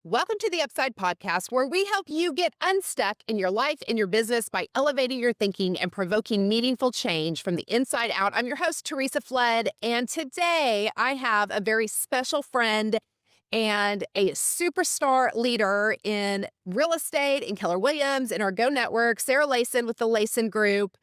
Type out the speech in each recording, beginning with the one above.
Welcome to the Upside podcast, where we help you get unstuck in your life and your business by elevating your thinking and provoking meaningful change from the inside out. I'm your host, Theresa Flood, and today I have a very special friend and a superstar leader in real estate in Keller Williams in our Go Network, Sarah Layson with the Layson Group.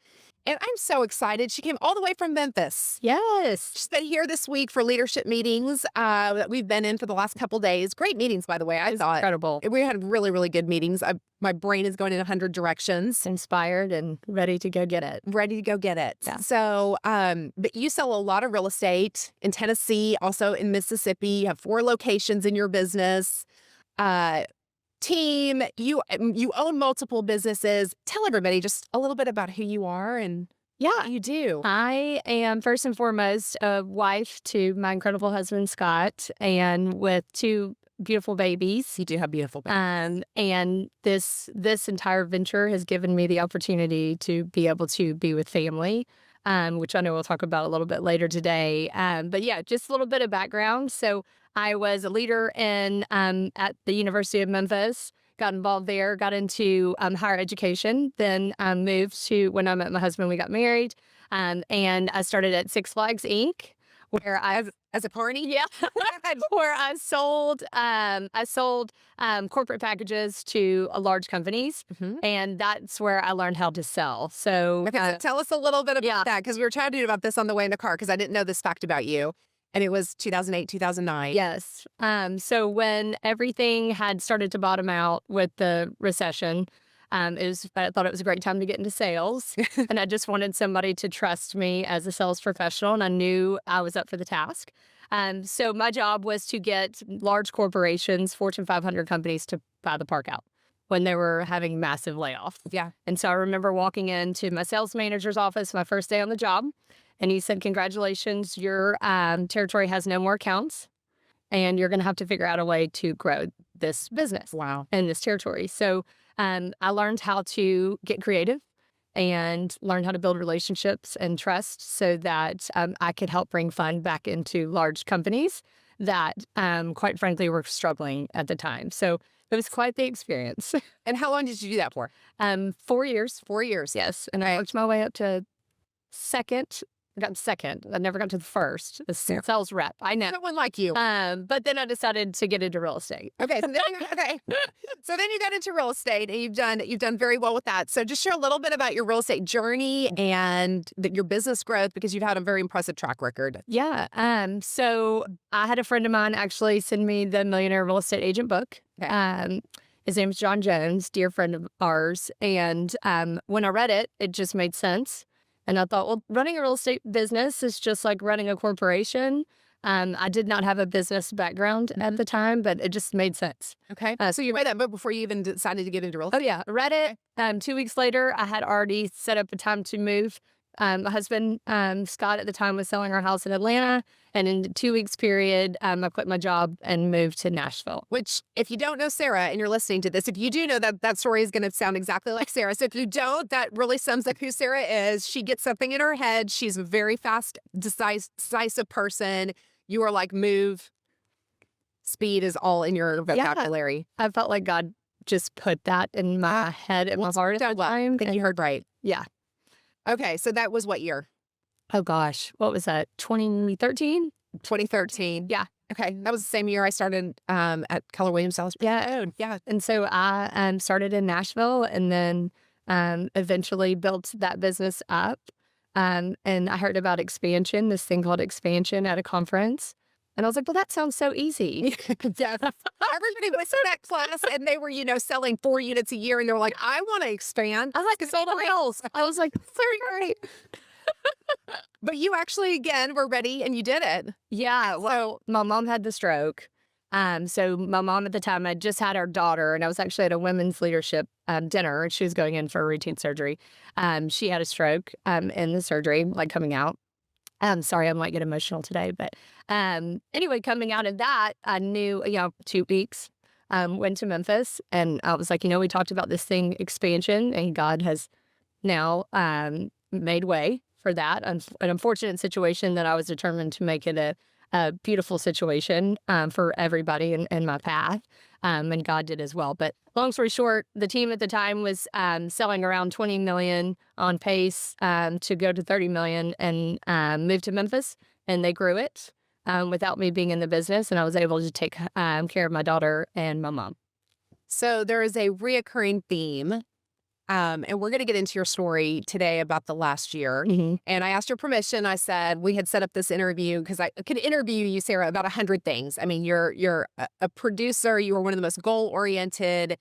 And I'm so excited. She came all the way from Memphis. Yes. She's been here this week for leadership meetings that we've been in for the last couple days. Great meetings, by the way. I thought Incredible. we had really, really good meetings. My brain is going in 100 directions. Inspired and ready to go get it. Ready to go get it. Yeah. So, but you sell a lot of real estate in Tennessee, also in Mississippi. You have 4 locations in your business. Team, you own multiple businesses. Tell everybody just a little bit about who you are and what you do. I am first and foremost a wife to my incredible husband, Scott, and with 2 beautiful babies. You do have beautiful babies. And this entire venture has given me the opportunity to be able to be with family, which I know we'll talk about a little bit later today. But yeah, just a little bit of background. So I was a leader at the University of Memphis, got involved there, got into higher education, then moved to, when I met my husband, we got married, and I started at Six Flags Inc., where As a party? Yeah. Where I sold corporate packages to large companies, and that's where I learned how to sell. So, Okay, so tell us a little bit about that, because we were chatting about this on the way in the car, because I didn't know this fact about you. And it was 2008, 2009. Yes. So when everything had started to bottom out with the recession, I thought it was a great time to get into sales. And I just wanted somebody to trust me as a sales professional, and I knew I was up for the task. So my job was to get large corporations, Fortune 500 companies, to buy the park out when they were having massive layoffs. Yeah. And so I remember walking into my sales manager's office my first day on the job, and he said, "Congratulations, your territory has no more accounts, and you're going to have to figure out a way to grow this business in this territory." So I learned how to get creative and learned how to build relationships and trust so that I could help bring fun back into large companies that, quite frankly, were struggling at the time. So it was quite the experience. And how long did you do that for? 4 years. 4 years. Yes. And I worked my way up to second. I got second. I never got to the first. The sales rep. I know. No one like you. But then I decided to get into real estate. Okay. So then you got into real estate, and you've done very well with that. So just share a little bit about your real estate journey and your business growth, because you've had a very impressive track record. Yeah. So I had a friend of mine actually send me the Millionaire Real Estate Agent book. Okay. His name is John Jones, dear friend of ours. And when I read it, it just made sense. And I thought, well, running a real estate business is just like running a corporation. I did not have a business background at the time, but it just made sense. Okay. So you read that book before you even decided to get into real estate? Oh, yeah. I read it. 2 weeks later, I had already set up a time to move. My husband, Scott, at the time was selling our house in Atlanta. And in a 2 weeks period, I quit my job and moved to Nashville. Which, if you don't know Sarah and you're listening to this, if you do know that story is going to sound exactly like Sarah. So if you don't, that really sums up who Sarah is. She gets something in her head. She's a very fast, decisive person. You are like, move. Speed is all in your vocabulary. Yeah. I felt like God just put that in my head and my heart at the time. I think you heard right. Yeah. Okay, so that was what year? Oh, gosh. What was that? 2013? 2013. Yeah. Okay, that was the same year I started at Keller Williams Sales. Yeah. Yeah. And so I started in Nashville, and then eventually built that business up. And I heard about expansion, this thing called expansion, at a conference. And I was like, well, that sounds so easy. Yeah. Everybody was in that class, and they were, selling 4 units a year, and they were like, I want to expand. I was like, sold else. I was like, very great. But you actually, again, were ready, and you did it. Yeah. Well, my mom had the stroke. So my mom at the time had just had our daughter, and I was actually at a women's leadership dinner, and she was going in for a routine surgery. She had a stroke in the surgery, like coming out. Sorry, I might get emotional today, but anyway, coming out of that, I knew, 2 weeks, went to Memphis, and I was like, we talked about this thing, expansion, and God has now made way for that. An unfortunate situation that I was determined to make it a beautiful situation for everybody in my path. and God did as well. But long story short, the team at the time was selling around 20 million, on pace to go to 30 million, and moved to Memphis, and they grew it without me being in the business, and I was able to take care of my daughter and my mom. So there is a reoccurring theme, and we're going to get into your story today about the last year. And I asked your permission. I said we had set up this interview because I could interview you, Sarah, about 100 things. I mean, you're a producer. You are one of the most goal-oriented,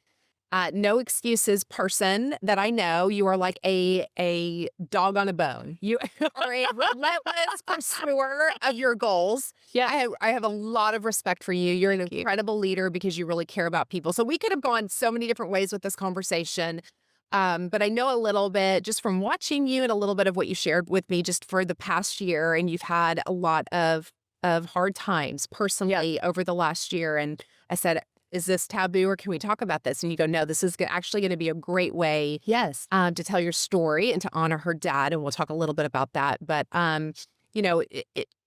no excuses person that I know. You are like a dog on a bone. You are a relentless pursuer of your goals. Yeah. I have a lot of respect for you. You're an incredible leader because you really care about people. So we could have gone so many different ways with this conversation. But I know a little bit just from watching you and a little bit of what you shared with me just for the past year. And you've had a lot of hard times personally over the last year. And I said, is this taboo or can we talk about this? And you go, no, this is actually going to be a great way to tell your story and to honor her dad. And we'll talk a little bit about that. But, you know,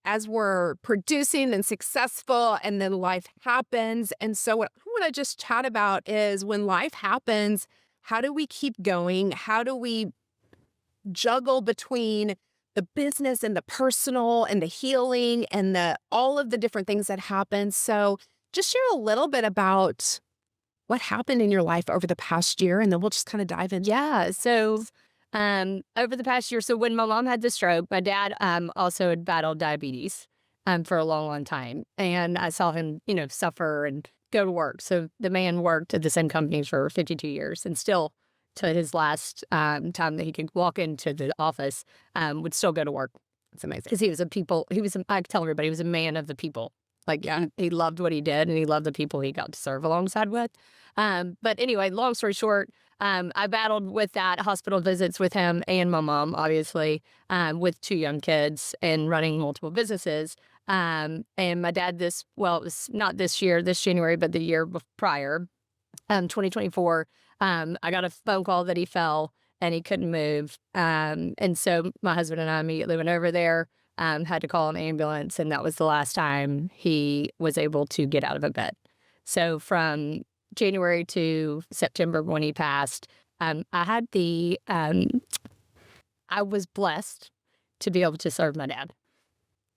as we're producing and successful and then life happens. And so what I want to just chat about is when life happens, how do we keep going? How do we juggle between the business and the personal and the healing and all of the different things that happen? So just share a little bit about what happened in your life over the past year, and then we'll just kind of dive into Yeah. So over the past year, so when my mom had the stroke, my dad also had battled diabetes for a long, long time. And I saw him, suffer and go to work. So the man worked at the same company for 52 years and still to his last time that he could walk into the office would still go to work. It's amazing. Because I tell everybody, he was a man of the people. Like, he loved what he did and he loved the people he got to serve alongside with. But anyway, long story short, I battled with that, hospital visits with him and my mom, obviously, with 2 young kids and running multiple businesses. And my dad it was not this January, but the year prior, 2024, I got a phone call that he fell and he couldn't move. And so my husband and I immediately went over there, had to call an ambulance, and that was the last time he was able to get out of a bed. So from January to September when he passed, I was blessed to be able to serve my dad.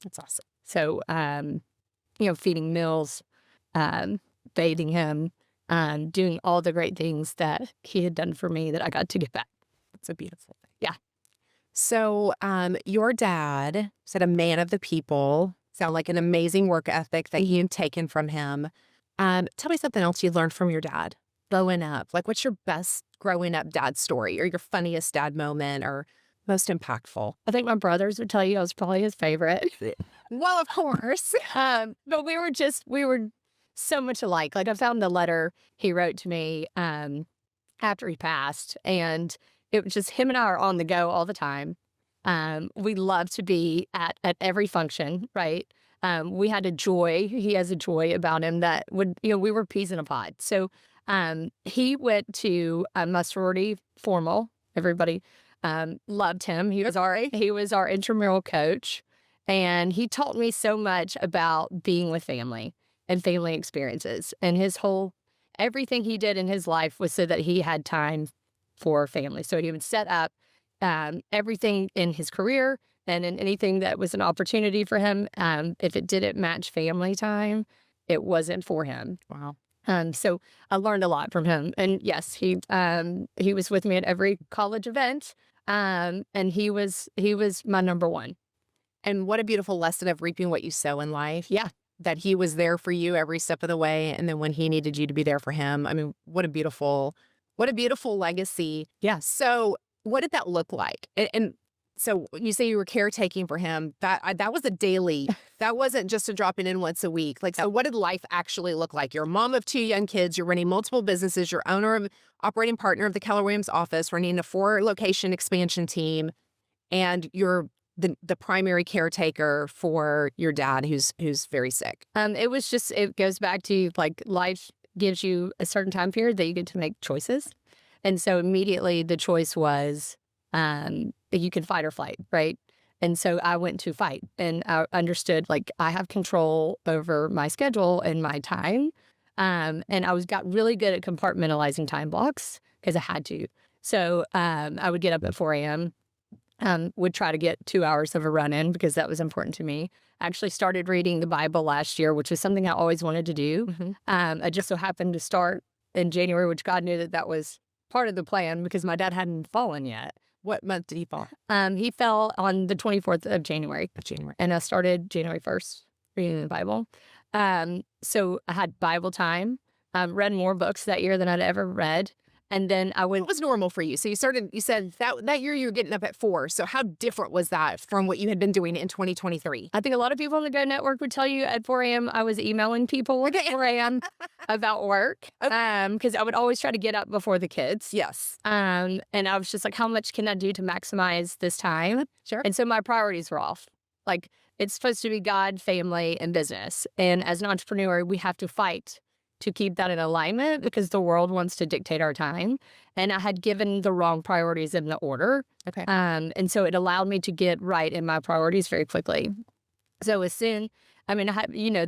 That's awesome. So, feeding meals, bathing him, doing all the great things that he had done for me that I got to give back. It's a beautiful thing. Yeah. So your dad said a man of the people, sound like an amazing work ethic that you had taken from him. Tell me something else you learned from your dad growing up. Like, what's your best growing up dad story or your funniest dad moment or most impactful? I think my brothers would tell you I was probably his favorite. Well, of course. But we were so much alike. Like, I found the letter he wrote to me after he passed, and it was just him and I are on the go all the time. We love to be at every function, right? We had a joy. He has a joy about him that would, we were peas in a pod. So he went to my sorority formal. Everybody loved him. He was our intramural coach. And he taught me so much about being with family and family experiences. And everything he did in his life was so that he had time for family. So he would set up everything in his career and in anything that was an opportunity for him. If it didn't match family time, it wasn't for him. Wow. So I learned a lot from him. And yes, he was with me at every college event. And he was my number one. And what a beautiful lesson of reaping what you sow in life. Yeah. That he was there for you every step of the way. And then when he needed you to be there for him, I mean, what a beautiful legacy. Yeah. So what did that look like? And so you say you were caretaking for him. That was a daily, that wasn't just a dropping in once a week. Like, so what did life actually look like? You're a mom of 2 young kids. You're running multiple businesses. You're operating partner of the Keller Williams office, running a 4-location expansion team. And you're the primary caretaker for your dad who's very sick. It goes back to like life gives you a certain time period that you get to make choices. And so immediately the choice was you can fight or flight, right? And so I went to fight, and I understood like I have control over my schedule and my time. And I got really good at compartmentalizing time blocks because I had to. So I would get up at 4 a.m., would try to get 2 hours of a run in because that was important to me. I actually started reading the Bible last year, which was something I always wanted to do. I just so happened to start in January, which God knew that was part of the plan because my dad hadn't fallen yet. What month did he fall? He fell on the 24th of January. And I started January 1st reading the Bible. So I had Bible time, read more books that year than I'd ever read. And then I would. What was normal for you? So you said that year you were getting up at 4. So how different was that from what you had been doing in 2023? I think a lot of people on the Go Network would tell you at 4 a.m. I was emailing people at 4 a.m. about work because I would always try to get up before the kids. Yes. And I was just like, how much can I do to maximize this time? Sure. And so my priorities were off. Like, it's supposed to be God, family, and business. And as an entrepreneur, we have to fight to keep that in alignment because the world wants to dictate our time. And I had given the wrong priorities in the order. Okay. And so it allowed me to get right in my priorities very quickly. So as soon, I mean,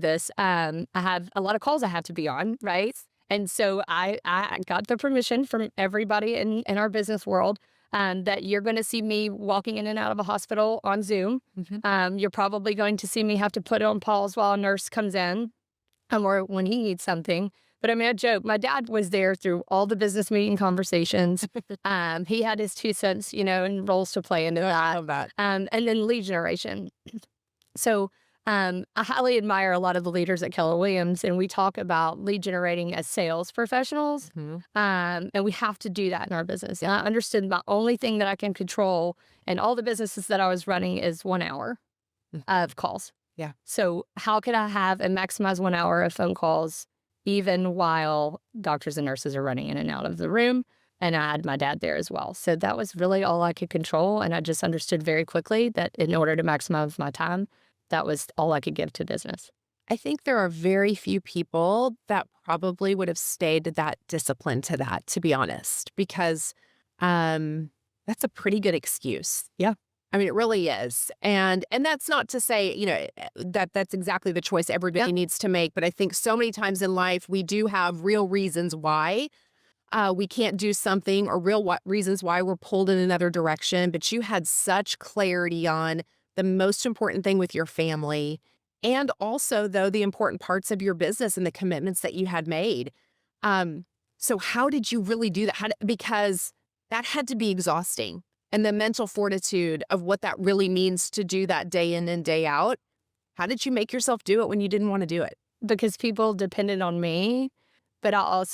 this, I have a lot of calls I have to be on, right? And so I got the permission from everybody in our business world that you're going to see me walking in and out of a hospital on Zoom. You're probably going to see me have to put it on pause while a nurse comes in. Or when he needs something. But I mean, I joke, my dad was there through all the business meeting conversations. He had his 2 cents, and roles to play into that. I love that. And then lead generation. So I highly admire a lot of the leaders at Keller Williams, and we talk about lead generating as sales professionals. And we have to do that in our business. And I understood my only thing that I can control in all the businesses that I was running is 1 hour of calls. Yeah. So how could I have and maximize 1 hour of phone calls even while doctors and nurses are running in and out of the room? And I had my dad there as well. So that was really all I could control. And I just understood very quickly that in order to maximize my time, that was all I could give to business. I think there are very few people that probably would have stayed that disciplined to that, to be honest, because that's a pretty good excuse. Yeah. I mean, it really is. And that's not to say, that's exactly the choice everybody needs to make. But I think so many times in life, we do have real reasons why we can't do something or reasons why we're pulled in another direction. But you had such clarity on the most important thing with your family and also, though, the important parts of your business and the commitments that you had made. So how did you really do that? Because that had to be exhausting. And the mental fortitude of what that really means to do that day in and day out. How did you make yourself do it when you didn't want to do it? Because people depended on me, but I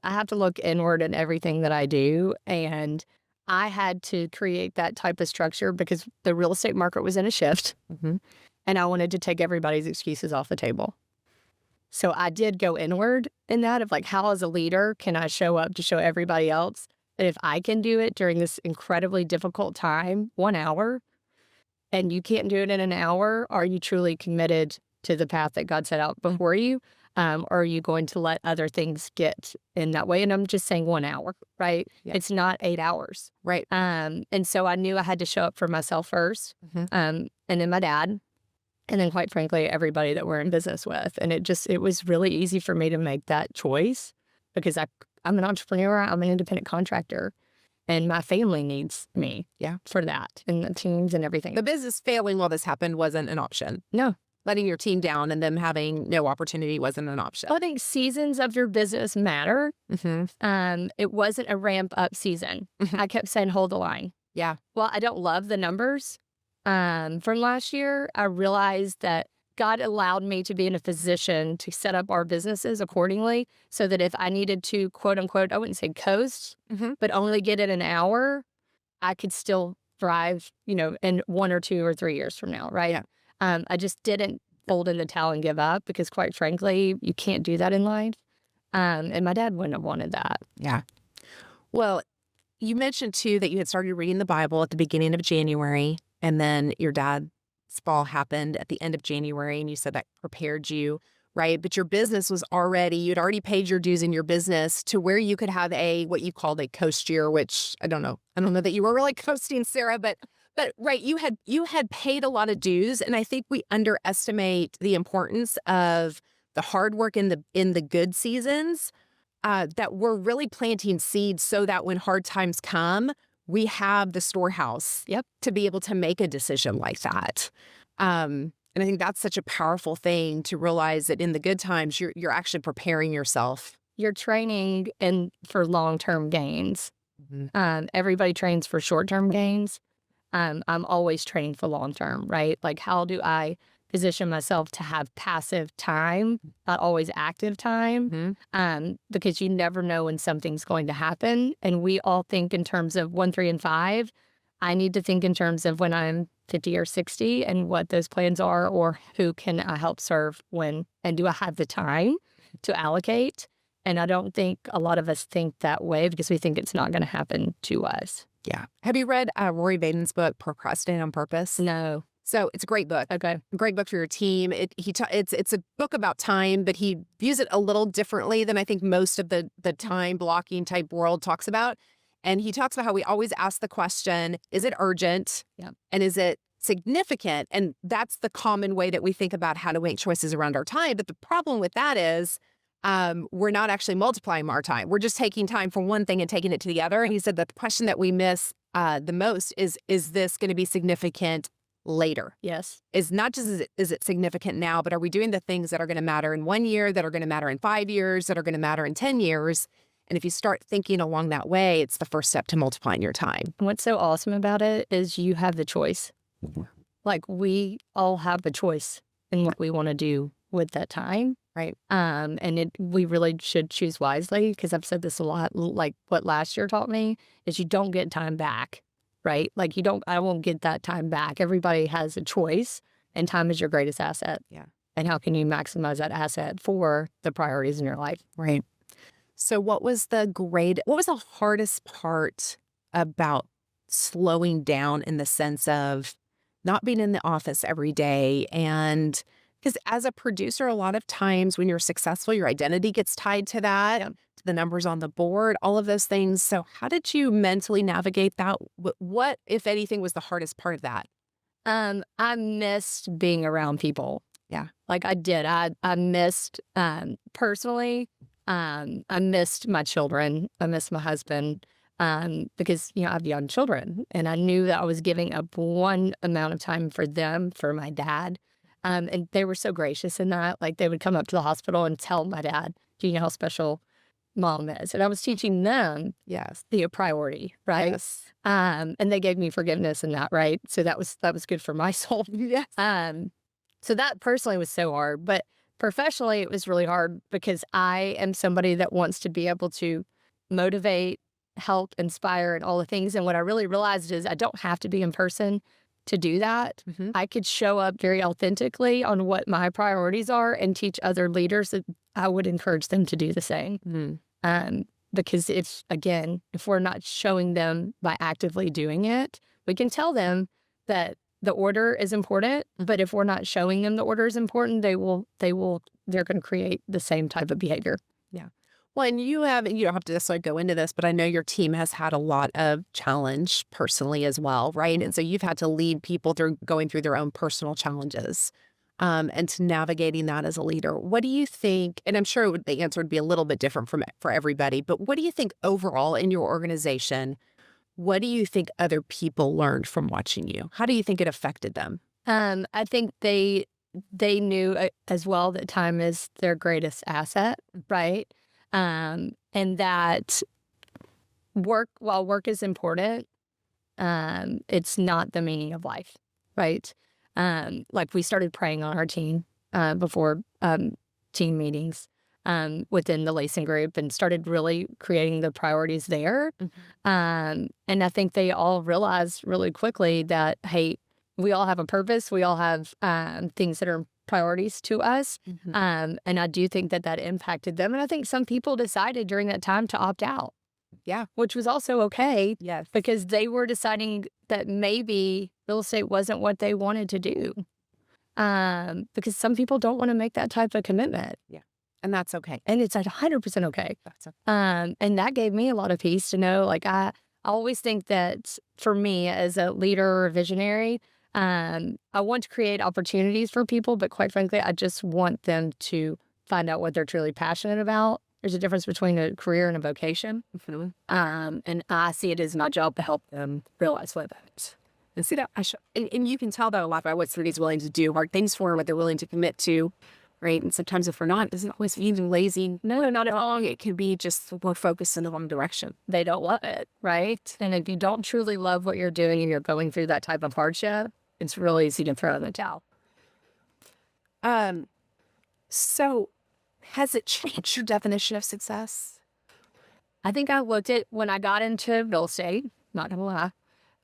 have to look inward in everything that I do. And I had to create that type of structure because the real estate market was in a shift. And I wanted to take everybody's excuses off the table. So I did go inward in that of like, how as a leader can I show up to show everybody else that if I can do it during this incredibly difficult time, 1 hour, and you can't do it in an hour, are you truly committed to the path that God set out before you? Or are you going to let other things get in that way? And I'm just saying 1 hour, right? Yeah. It's not 8 hours. Right. And so I knew I had to show up for myself first, and then my dad, and then quite frankly, everybody that we're in business with. And it was really easy for me to make that choice because I'm an entrepreneur, I'm an independent contractor, and my family needs me for that, and the teams and everything. The business failing while this happened wasn't an option. No. Letting your team down and them having no opportunity wasn't an option. I think seasons of your business matter. It wasn't a ramp up season. I kept saying, hold the line. Yeah. Well, I don't love the numbers from last year. I realized that God allowed me to be in a position to set up our businesses accordingly so that if I needed to, quote unquote, I wouldn't say coast, but only get in an hour, I could still thrive, in 1 or 2 or 3 years from now, right? Yeah. I just didn't fold in the towel and give up because quite frankly, you can't do that in life. And my dad wouldn't have wanted that. Yeah. Well, you mentioned too that you had started reading the Bible at the beginning of January, and then your dad's fall happened at the end of January, and you said that prepared you, right? But your business was you'd already paid your dues in your business to where you could have what you called a coast year, which I don't know that you were really coasting, Sarah, but right, you had paid a lot of dues, and I think we underestimate the importance of the hard work in the good seasons, that we're really planting seeds so that when hard times come, we have the storehouse to be able to make a decision like that. And I think that's such a powerful thing to realize that in the good times, you're actually preparing yourself. You're training for long-term gains. Everybody trains for short-term gains. I'm always training for long-term, right? Like, how do I position myself to have passive time, not always active time? Because you never know when something's going to happen. And we all think in terms of 1, 3, and 5. I need to think in terms of when I'm 50 or 60 and what those plans are, or who can I help serve when, and do I have the time to allocate? And I don't think a lot of us think that way because we think it's not going to happen to us. Yeah. Have you read Rory Vaden's book, Procrastinate on Purpose? No. So it's a great book. Okay. Great book for your team. It's a book about time, but he views it a little differently than I think most of the time blocking type world talks about. And he talks about how we always ask the question, is it urgent? And is it significant? And that's the common way that we think about how to make choices around our time. But the problem with that is we're not actually multiplying our time. We're just taking time from one thing and taking it to the other. And he said that the question that we miss the most is this going to be significant later? Yes. Is not just is it significant now, but are we doing the things that are going to matter in 1 year, that are going to matter in 5 years, that are going to matter in 10 years? And if you start thinking along that way, it's the first step to multiplying your time. What's so awesome about it is you have the choice. Like, we all have the choice in what we want to do with that time. Right. And we really should choose wisely, because I've said this a lot. Like, what last year taught me is you don't get time back, right? Like, I won't get that time back. Everybody has a choice, and time is your greatest asset. Yeah. And how can you maximize that asset for the priorities in your life? Right. So what was the hardest part about slowing down in the sense of not being in the office every day? And because as a producer, a lot of times when you're successful, your identity gets tied to that, to the numbers on the board, all of those things. So how did you mentally navigate that? What, if anything, was the hardest part of that? I missed being around people. Yeah. Like, I did. I missed, personally, I missed my children. I missed my husband, because, I have young children, and I knew that I was giving up one amount of time for them, for my dad. And they were so gracious in that. Like, they would come up to the hospital and tell my dad, do you know how special mom is? And I was teaching them the priority, right? Yes. And they gave me forgiveness in that, right? So that was good for my soul. Yes. So that personally was so hard. But professionally, it was really hard because I am somebody that wants to be able to motivate, help, inspire, and all the things. And what I really realized is I don't have to be in person to do that. I could show up very authentically on what my priorities are and teach other leaders that I would encourage them to do the same. Because if we're not showing them by actively doing it, we can tell them that the order is important, but if we're not showing them the order is important, they're going to create the same type of behavior. Yeah. Well, and you don't have to necessarily go into this, but I know your team has had a lot of challenge personally as well, right? And so you've had to lead people through going through their own personal challenges, and to navigating that as a leader. What do you think, and I'm sure the answer would be a little bit different for everybody, but what do you think overall in your organization, what do you think other people learned from watching you? How do you think it affected them? I think they knew as well that time is their greatest asset, right? And that while work is important, it's not the meaning of life, right? Like, we started praying on our team before team meetings within the Layson group, and started really creating the priorities there. And I think they all realized really quickly that, hey, we all have a purpose. We all have things that are priorities to us. And I do think that impacted them. And I think some people decided during that time to opt out. Yeah. Which was also okay. Yes. Because they were deciding that maybe real estate wasn't what they wanted to do. Because some people don't want to make that type of commitment. Yeah. And that's okay. And it's 100% okay. That's okay. And that gave me a lot of peace to know, like, I always think that for me as a leader or a visionary, I want to create opportunities for people, but quite frankly, I just want them to find out what they're truly passionate about. There's a difference between a career and a vocation. Definitely. And I see it as my job to help them realize what that is. And see that and you can tell that a lot by what somebody's willing to do, hard things for, what they're willing to commit to, right? And sometimes if we're not, it doesn't always mean lazy. No, not at all. It can be just we're focused in the wrong direction. They don't love it, right? And if you don't truly love what you're doing and you're going through that type of hardship, it's really easy to throw in the towel. So has it changed your definition of success? I think I looked at when I got into real estate, not gonna lie,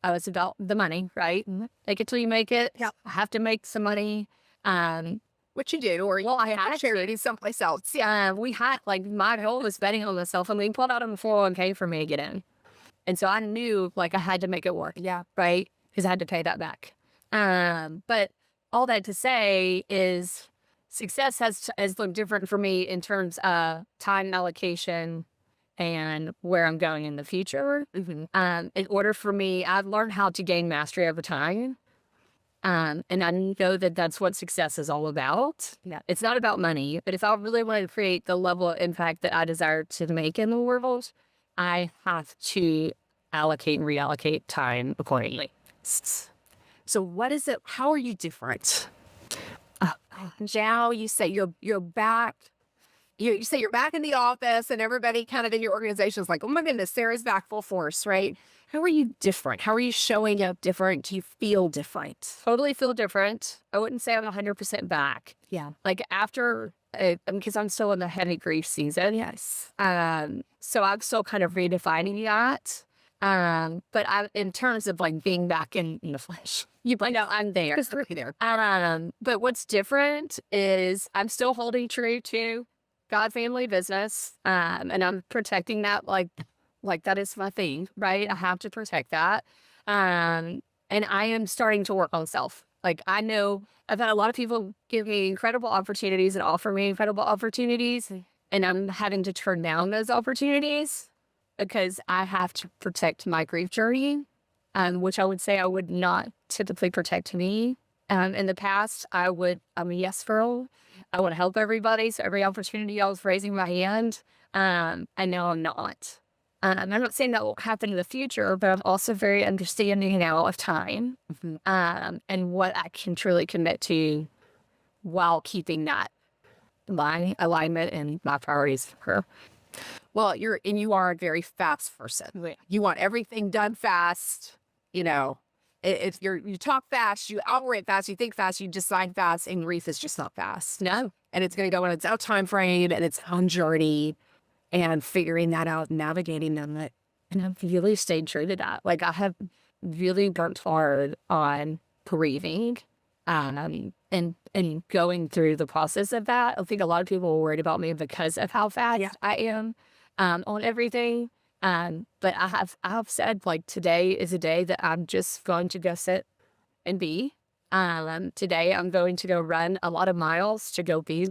I was about the money, right? Make it till you make it. Yeah. I have to make some money. What you do, or Well, I had charity someplace else. we had, like, my goal was betting on myself, and we pulled out on the 401k for me to get in. And so I knew, like, I had to make it work. Yeah. Right? Because I had to pay that back. But all that to say is success has looked different for me in terms of time allocation and where I'm going in the future. In order for me, I've learned how to gain mastery over time. And I know that that's what success is all about. Yeah. It's not about money, but if I really want to create the level of impact that I desire to make in the world, I have to allocate and reallocate time accordingly. So what is it? How are you different? Now you say you're back. You say you're back in the office, and everybody kind of in your organization is like, "Oh my goodness, Sarah's back full force," right? How are you different? How are you showing up different? Do you feel different? Totally feel different. I wouldn't say I'm 100% back. Yeah. Like after, because I'm still in the heavy grief season. Yes. So I'm still kind of redefining that. But in terms of like being back in the flesh, I'm there. But what's different is I'm still holding true to God, family, business, and I'm protecting that like that is my thing, right? I have to protect that, and I am starting to work on self. Like I know I've had a lot of people give me incredible opportunities and offer me incredible opportunities, and I'm having to turn down those opportunities because I have to protect my grief journey, which I would say I would not typically protect me. In the past, I'm a yes girl. I want to help everybody. So every opportunity I was raising my hand, and now I'm not. I'm not saying that will happen in the future, but I'm also very understanding now of time, and what I can truly commit to while keeping that my alignment and my priorities for her. Well, you are a very fast person. Yeah. You want everything done fast. You know, if you talk fast, you operate fast, you think fast, you decide fast, and grief is just not fast. No. And it's going to go on its own time frame and its own journey, and figuring that out, navigating them. And I've really stayed true to that. Like I have really worked hard on grieving, and going through the process of that. I think a lot of people were worried about me because of how fast I am on everything. But I have said, like, today is a day that I'm just going to go sit and be. Today I'm going to go run a lot of miles to go be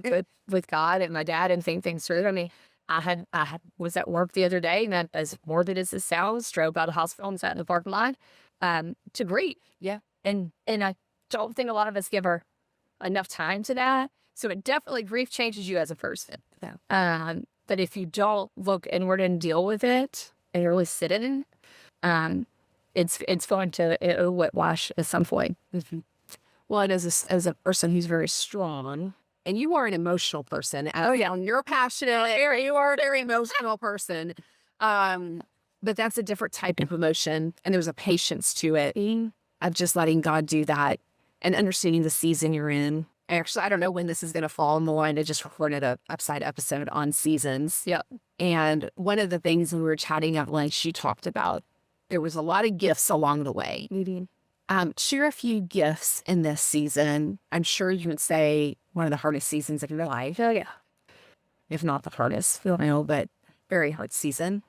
with God and my dad and think things through. I mean, I was at work the other day, and as morbid as it sounds, drove out of the hospital and sat in the parking lot to grieve. Yeah. And I don't think a lot of us give her enough time to that. So it definitely, grief changes you as a person. Yeah. But if you don't look inward and deal with it and really sit in it, it's going to it'll whitewash at some point. Mm-hmm. Well, and as a person who's very strong, and you are an emotional person. You're passionate. You are a very emotional person. But that's a different type of emotion, and there's a patience to it of just letting God do that and understanding the season you're in. Actually, I don't know when this is going to fall in the line. I just recorded a UPside episode on seasons. Yeah. And one of the things when we were chatting at lunch, she talked about there was a lot of gifts along the way. Share a few gifts in this season. I'm sure you would say one of the hardest seasons of your life. Oh, yeah. If not the hardest, but very hard season.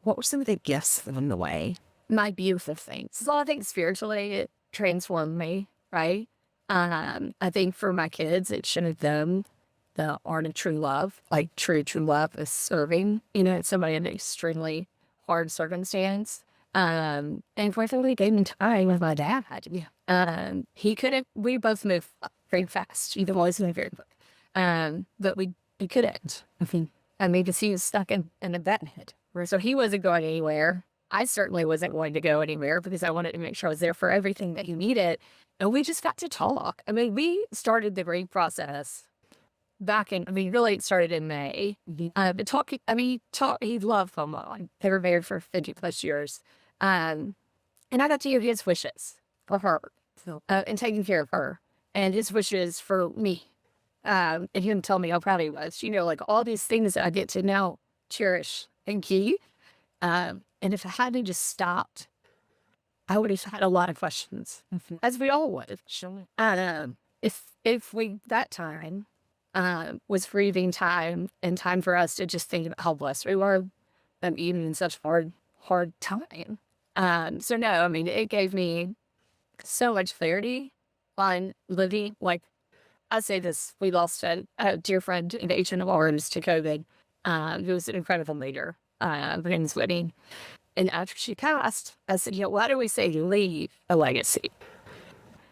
What were some of the gifts along the way? My beautiful things. So I think spiritually it transformed me, right? I think for my kids, it showed them the art of true love. Like true love is serving, somebody in an extremely hard circumstance. And fortunately, gave me time with my dad. He couldn't. We both moved very fast. Even always moved very quick. But he couldn't. I mean, because he was stuck in a vet head. So he wasn't going anywhere. I certainly wasn't going to go anywhere because I wanted to make sure I was there for everything that he needed. And we just got to talk. I mean, we started the grief process really it started in May. But talking, he loved Mama. They were married for 50 plus years. And I got to hear his wishes for her and taking care of her and his wishes for me. And him tell me how proud he was. Like all these things that I get to now cherish and keep. And if I hadn't just stopped, I would have had a lot of questions, as we all would. Sure. And if that time was grieving time and time for us to just think about how blessed we were, even in such hard time. So no, I mean, it gave me so much clarity on living. Like I say this, we lost a dear friend, an agent of ours, to COVID, who was an incredible leader in his wedding. And after she passed, I said, why do we say leave a legacy?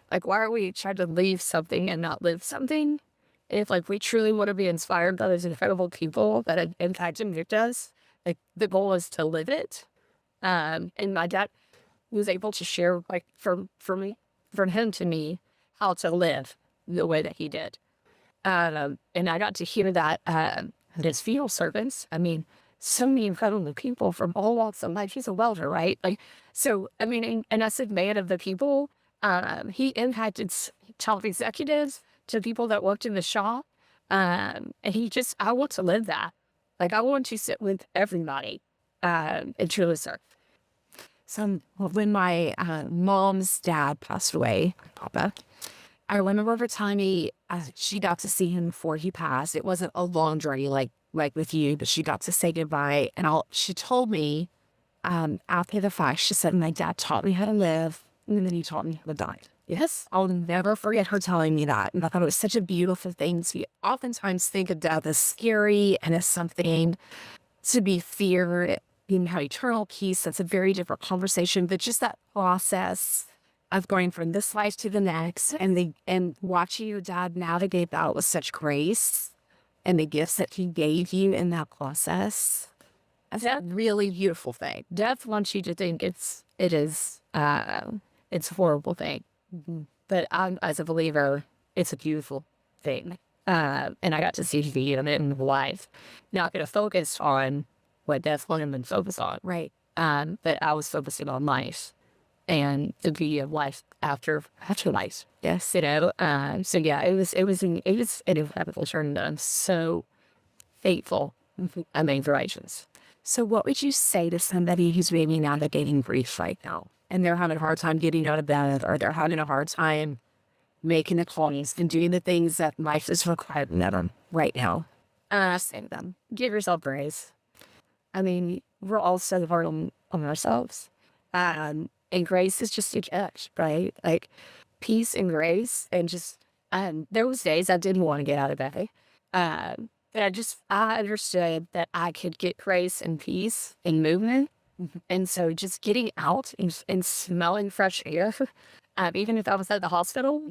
Like, why are we trying to leave something and not live something? If, like, we truly want to be inspired by those incredible people that have impacted and moved us, like, the goal is to live it. And my dad was able to share, like, from him to me, how to live the way that he did. And I got to hear that at his funeral service. I mean, so many incredible people from all walks of life. He's a welder, right? Like, so, I mean, and I said man of the people. He impacted top executives to people that worked in the shop. And I want to live that. Like, I want to sit with everybody and truly serve. So when my mom's dad passed away, Papa, I remember every time she got to see him before he passed. It wasn't a long journey like with you, but she got to say goodbye. And she told me after the fact, she said, my dad taught me how to live, and then he taught me how to die. Yes, I'll never forget her telling me that. And I thought it was such a beautiful thing. So we oftentimes think of death as scary and as something to be feared. You have eternal peace. That's a very different conversation. But just that process of going from this life to the next and watching your dad navigate that with such grace and the gifts that he gave you in that process. That's a really beautiful thing. Death wants you to think it's a horrible thing. But as a believer, it's a beautiful thing. And I got to see the end in life. Not going to focus on what death wanted him to focus on. Right. But I was focusing on life and the beauty of life after life. Yes. So yeah, it was an incredible journey that I'm so thankful I made the righteous. So what would you say to somebody who's maybe navigating grief right now, and they're having a hard time getting out of bed, or they're having a hard time making the calls and doing the things that life is requiring of them right now? Say to them, give yourself grace. I mean, we're all so hard on ourselves. And grace is just a gift, right? Like peace and grace. And just, there was days I didn't want to get out of bed. But I understood that I could get grace and peace and movement. And so just getting out and smelling fresh air, even if I was at the hospital,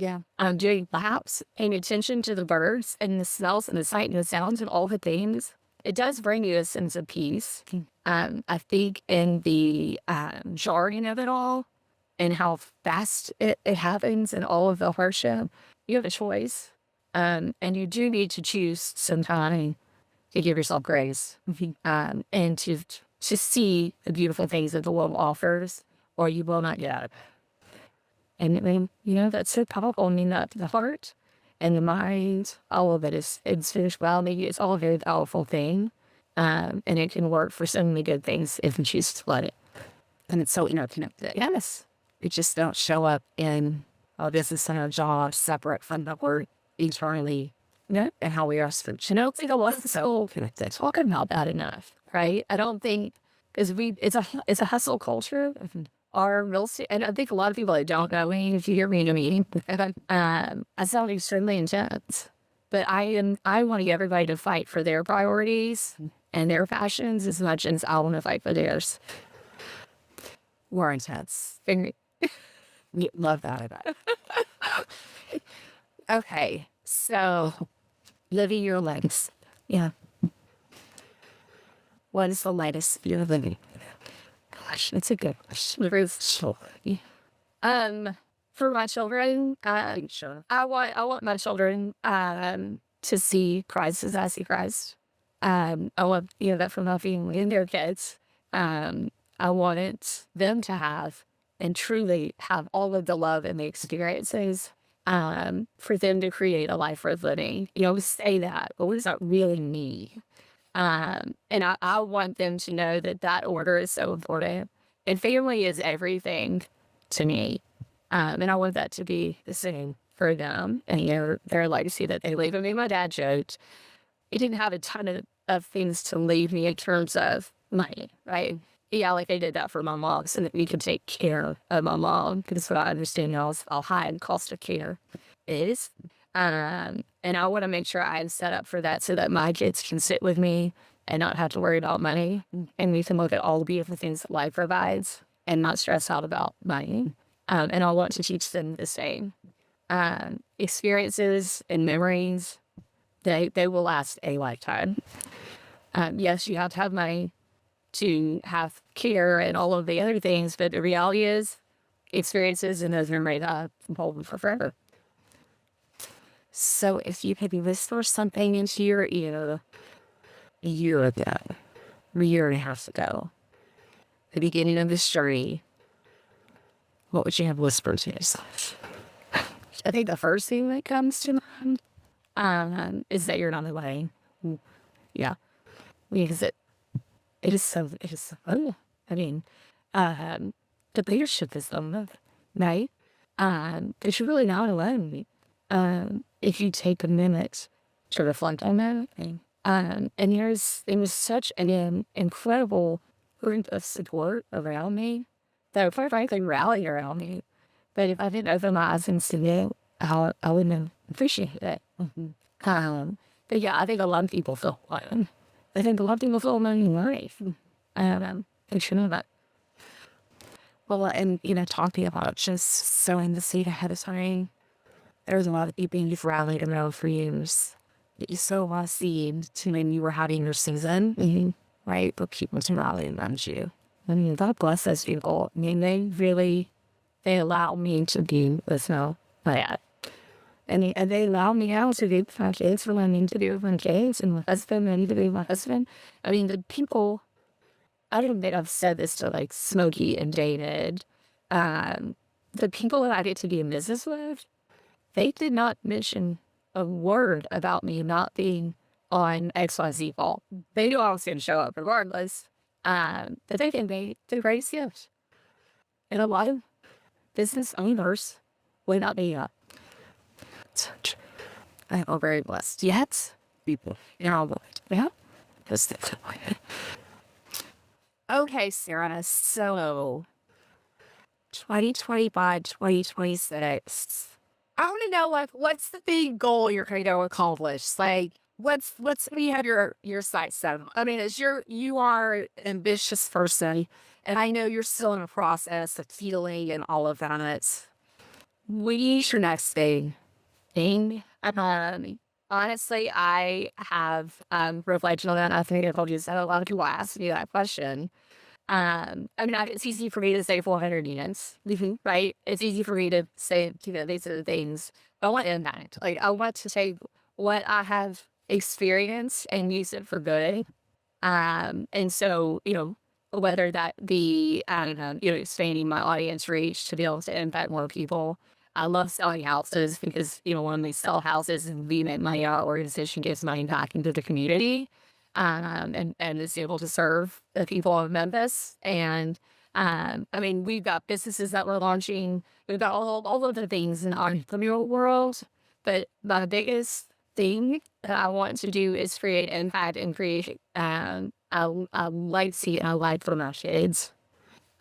doing laps, paying attention to the birds and the smells and the sight and the sounds and all the things, it does bring you a sense of peace. I think in the jargon of it all and how fast it happens and all of the hardship, you have a choice. And you do need to choose some time to give yourself grace and to see the beautiful things that the world offers, or you will not get out of it. And I mean, that's so powerful. I mean, the heart and the mind, all of it is spirituality. It's all a very powerful thing. And it can work for so many good things if you choose to let it. And it's so interconnected. Yes. It just don't show up in a business and a job separate from the word eternally. And how we are spiritual. I don't think I wasn't so connected talking about that enough, right? I don't think, because it's a hustle culture. Our real estate, and I think a lot of people that don't know me, if you hear me in a meeting, I sound extremely intense. But I want to get everybody to fight for their priorities and their passions as much as I want to fight for theirs. We're intense. Very. We love that about it. Okay, so living your legacy. Yeah. What is the latest you're living? Gosh, that's a good question. For my children, sure. I want my children to see Christ as I see Christ. I want that from my family and their kids. I want them to have and truly have all of the love and the experiences for them to create a life worth living. We say that, but what does that really mean? And I want them to know that order is so important. And family is everything to me. And I want that to be the same for them. And, their legacy that they leave. I mean, my dad joked, he didn't have a ton of things to leave me in terms of money, right? Yeah, like I did that for my mom so that we could take care of my mom, because what I understand now is how high the cost of care is. And I want to make sure I'm set up for that so that my kids can sit with me and not have to worry about money. And we can look at all the beautiful things that life provides and not stress out about money. And I want to teach them the same. Experiences and memories, they will last a lifetime. Yes, you have to have money to have care and all of the other things, but the reality is experiences and those memories are hold for forever. So if you could whisper something into your ear a year ago, a year and a half ago, the beginning of this journey, what would you have whispered to yourself? I think the first thing that comes to mind is that you're not alone. Yeah. Because it is so fun. I mean, the leadership is so much, right? But you're really not alone. If you take a minute to reflect on that. And it was such an incredible group of support around me that quite frankly rallied around me. But if I didn't open my eyes and see it, I wouldn't appreciate it. But yeah, I think a lot of people feel alone. I think a lot of people feel alone in life. They should know that. Well, and talking about just sowing the seed ahead of time, there's a lot of people you've rallied around for years. You sow a seed to when you were having your season, right? But people to rally around you. I mean, God bless those people. I mean, they allow me to be with no that. And they allow me out to do my kids when I need to do with my kids, and my husband, I need to be with my husband. I mean, the people, I don't think I've said this to like Smokey and David. The people that I get to be in business with, they did not mention a word about me not being on XYZ call. They knew I was going to show up regardless. But they think they the greatest gift. And a lot of business owners would not be up. I am very blessed. Yet, people, all the way. Yeah. Okay, Sarah. So, 2025, 2026. I want to know, like, what's the big goal you're going to accomplish? Like, what's you have your sights set on? I mean, you are an ambitious person, and I know you're still in a process of healing and all of that. What's your next thing? Honestly, I have reflected on that. I think I told you that a lot of people ask me that question. I mean, it's easy for me to say 400 units, right? It's easy for me to say, these are the things. But I want impact. Like, I want to take what I have experienced and use it for good. And so, whether that be, I don't know, expanding my audience reach to be able to impact more people. I love selling houses because, when we sell houses and we make money, our organization gives money back into the community. And is able to serve the people of Memphis. And, I mean, we've got businesses that we're launching. We've got all of the things in our entrepreneurial world. But my biggest thing that I want to do is create impact and create a legacy and a life for my kids.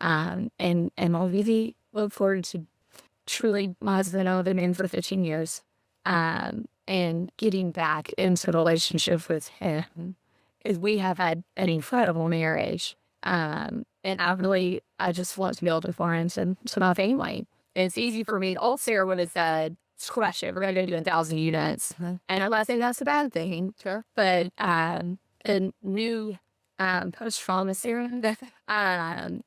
And I really look forward to truly, my husband and I have been in for 15 years. And getting back into a relationship with him. Is we have had an incredible marriage. And I just want to be able to pour into my family. It's easy for me. All Sarah would have said crush it. We're going to do 1,000 units. And I'm not saying that's a bad thing. Sure. But a new post-trauma serum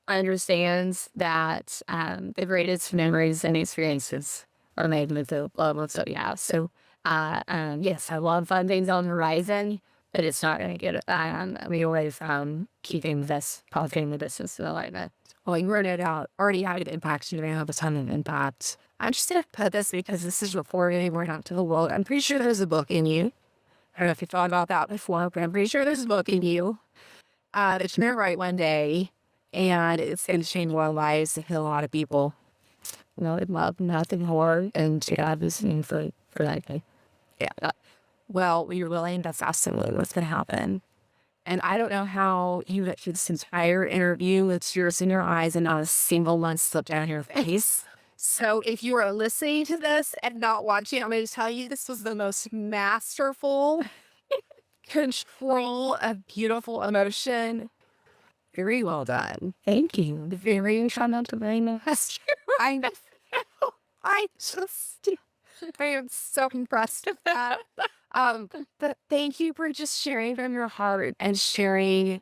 understands that the greatest memories and experiences are made with the love of so yeah. So yes, I love fun things on the horizon, but it's not going to get me away from keeping this positive in the business alignment. Well, you wrote it out. Already had an impact. You're going to have a ton of impact. I'm just going to put this because this is before we went out to the world. I'm pretty sure there's a book in you. I don't know if you thought about that before, but I'm pretty sure there's a book in you. It's going to write one day, and it's going to change our lives and heal a lot of people. You know, love nothing more, and God is for that day. Yeah. Well, you're willing. That's absolutely what's going to happen. And I don't know how you got through this entire interview with tears in your eyes and not a single one slipped down your face. So if you are listening to this and not watching, I'm going to tell you this was the most masterful control of beautiful emotion. Very well done. Thank you. Very complimentary. I am so impressed with that. But thank you for just sharing from your heart and sharing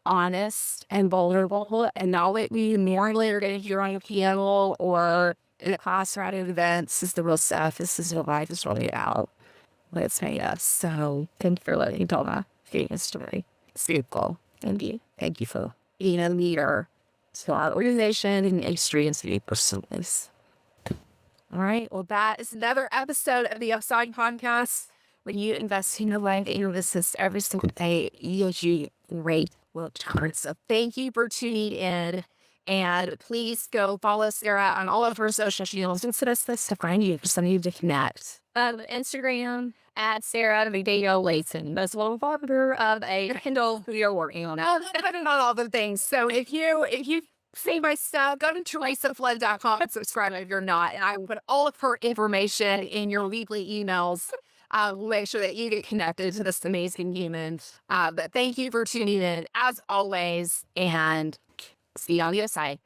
honest and vulnerable, and not what we normally are going to hear on a panel or in a class or at an event. This is the real stuff. This is what life is really about. Let's say yes. So thank you for letting me tell that story. It's beautiful. Thank you. Thank you for being a leader to our organization and industry and city personalities. All right. Well, that is another episode of the Upside podcast. When you invest in your life and your business every single day, you achieve great returns. So thank you for tuning in. And please go follow Sarah on all of her social channels and send us this to find you for some of you to connect. Instagram at Sarah Layson. That's a little founder of a handle we are working on. Not all the things. So if you see my stuff, go to TheUPside.com and subscribe if you're not. And I will put all of her information in your weekly emails. We'll make sure that you get connected to this amazing human. But thank you for tuning in as always, and see you on the other side.